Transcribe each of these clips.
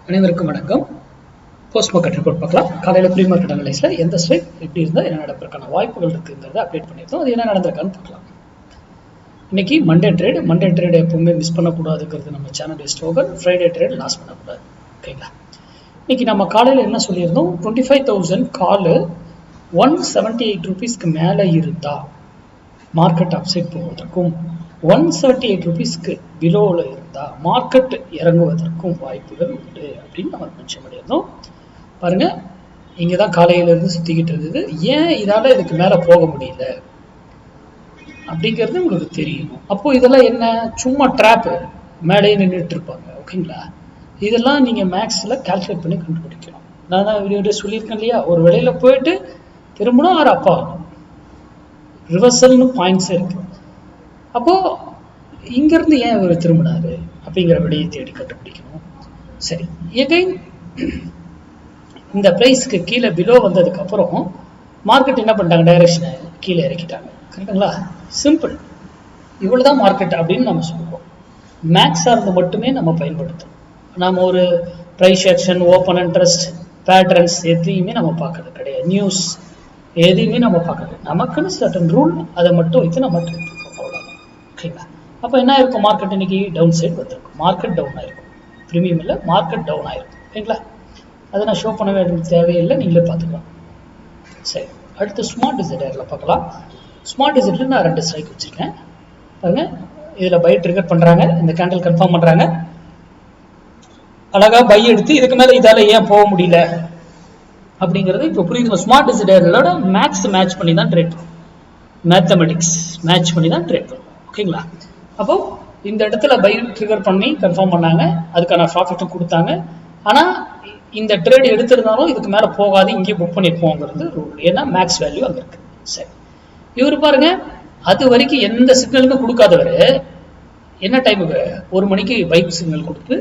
அனைவருக்கும் வணக்கம். Post market report பார்க்கலாம். காலையில் ப்ரீ மார்க்கெட் அனலைஸில் எந்த ஸ்ட்ரைக் எப்படி இருந்தால் என்ன நடப்பதற்கான வாய்ப்புகள் இருக்குங்கிறத அப்டேட் பண்ணியிருந்தோம். அது என்ன நடந்திருக்கான்னு பார்க்கலாம். இன்னைக்கு மண்டே ட்ரேட் எப்பவுமே மிஸ் பண்ணக்கூடாதுங்கிறது நம்ம channel slogan. Friday trade loss பண்ணக்கூடாது. ஓகேங்களா? இன்னைக்கு நம்ம காலையில் என்ன சொல்லியிருந்தோம், 25,000 காலு 178 ரூபீஸ்க்கு மேலே இருந்தால் மார்க்கெட் அப்சைட் போவதற்கும் 178 ரூபீஸ்க்கு பிலோவில் இருந்தால் மார்க்கெட் இறங்குவதற்கும் வாய்ப்புகள் உண்டு அப்படின்னு நம்ம மென்ஷன் பண்ணியிருந்தோம். பாருங்க, இங்கே தான் காலையிலேருந்து சுற்றிக்கிட்டு இருந்தது. ஏன் இதால் இதுக்கு மேலே போக முடியல அப்படிங்கிறது உங்களுக்கு தெரியணும். அப்போது இதெல்லாம் என்ன, சும்மா ட்ராப்பு மேலேயே நின்றுட்டு இருப்பாங்க. ஓகேங்களா? இதெல்லாம் நீங்கள் மேக்ஸில் கால்குலேட் பண்ணி கண்டுபிடிக்கணும். நான் தான் வீடியோ சொல்லியிருக்கேன் இல்லையா, ஒரு வேளையில் போயிட்டு திரும்பணும் ஆறு அப்பா ரிவர்சல்னு பாயிண்ட்ஸே இருக்கு. அப்போது இங்கேருந்து ஏன் இவர் திரும்பினாரு அப்படிங்கிற விடையை தேடி கண்டுபிடிக்கணும். சரி, எகைன் இந்த ப்ரைஸ்க்கு கீழே பிலோ வந்ததுக்கப்புறம் மார்க்கெட் என்ன பண்ணிட்டாங்க, டைரக்ஷனை கீழே இறக்கிட்டாங்க. கரெக்டுங்களா? சிம்பிள். இவ்வளோ தான் மார்க்கெட் அப்படின்னு நம்ம சொல்லுவோம். மேக்ஸாக இருந்து மட்டுமே நம்ம பயன்படுத்தணும். நம்ம ஒரு price action, open interest, patterns எதையுமே நம்ம பார்க்கறது கிடையாது. நியூஸ் எதையுமே நம்ம பார்க்கறது. நமக்குன்னு சர்டன் ரூல், அதை மட்டும் வைத்து நம்ம ட்ரேட் பண்ணுவோம். அவ்வளோதான். ஓகேங்களா? அப்போ என்ன இருக்கும், மார்க்கெட் இன்னைக்கு டவுன் சைடு வந்திருக்கும். மார்க்கெட் டவுன் ஆயிருக்கும். ப்ரீமியம் இல்லை, மார்க்கெட் டவுன் ஆயிருக்கும். ஓகேங்களா? அதை நான் ஷோ பண்ண வேண்டிய தேவையில்லை, நீங்களே பார்த்துக்கலாம். சரி, அடுத்து ஸ்மார்ட் டிசைடரில் பார்க்கலாம். ஸ்மார்ட் டிசைடரில் நான் 2 ஸ்ட்ரைக் வச்சுருக்கேன். பாருங்க, இதில் பை ட்ரிகர் பண்ணுறாங்க, இந்த கேண்டில் கன்ஃபார்ம் பண்ணுறாங்க. அழகாக பை எடுத்து இதுக்கு மேலே இதால் ஏன் போக முடியல அப்படிங்கிறது இப்போ புரியுது. ஸ்மார்ட் டிசைடரோட மேக்ஸ் மேட்ச் பண்ணி தான் ட்ரேட் பண்ணும். மேத்தமெட்டிக்ஸ் மேட்ச் பண்ணி தான் ட்ரேட் பண்ணும். ஓகேங்களா? அப்போ இந்த இடத்துல பை ட்ரிகர் பண்ணி கன்ஃபார்ம் பண்ணாங்க, அதுக்கான ப்ராஃபிட்டும் கொடுத்தாங்க. ஆனால் இந்த ட்ரேட் எடுத்திருந்தாலும் இதுக்கு மேலே போகாது, இங்கேயே புக் பண்ணியிருப்போங்கிறது ரூல். ஏன்னா மேக்ஸ் வேல்யூ அங்கே இருக்கு. சரி, இவர் பாருங்க, அது வரைக்கும் எந்த சிக்னலுக்கும் கொடுக்காதவர் என்ன டைமுக்கு 1 மணிக்கு பைக் சிக்னல் கொடுத்து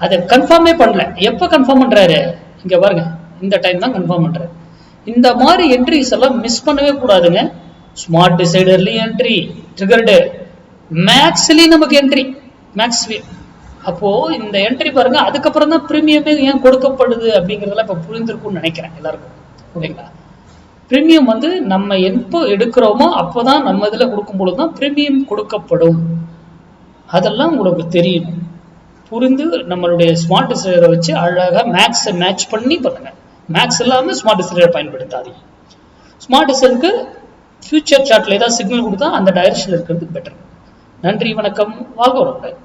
அதை கன்ஃபார்மே பண்ணல. எப்போ கன்ஃபார்ம் பண்ணுறாரு, இங்கே பாருங்க, இந்த டைம் தான் கன்ஃபார்ம் பண்ணுறாரு. இந்த மாதிரி என்ட்ரிஸ் எல்லாம் மிஸ் பண்ணவே கூடாதுங்க. ஸ்மார்ட் டிசைடர்லையும் என்ட்ரி, ட்ரிகர்டு, மேக்ஸ்லயும் நமக்கு என்ட்ரி, மேக்ஸ். அப்போ இந்த என்ட்ரி பாருங்க, அதுக்கப்புறம் தான் ப்ரீமியமே ஏன் கொடுக்கப்படுது அப்படிங்கிறதெல்லாம் இப்போ புரிந்திருக்கும்னு நினைக்கிறேன் எல்லாருக்கும். ஓகேங்களா? ப்ரீமியம் வந்து நம்ம எப்போ எடுக்கிறோமோ அப்போதான் நம்ம இதில் கொடுக்கும்பொழுது தான் ப்ரீமியம் கொடுக்கப்படும். அதெல்லாம் உங்களுக்கு தெரியணும். புரிந்து நம்மளுடைய ஸ்மார்ட் டிசைடரை வச்சு அழகாக மேக்ஸை மேட்ச் பண்ணி பண்ணுங்க. மேக்ஸ் இல்லாமல் ஸ்மார்ட் டிசைடரை பயன்படுத்தாதீங்க. ஸ்மார்ட் டிசைடருக்கு ஃபியூச்சர் சார்ட்ல ஏதாவது சிக்னல் கொடுத்தா அந்த டைரக்ஷன் இருக்கிறது பெட்டர். நன்றி, வணக்கம், வாழ்க வளமுடன்.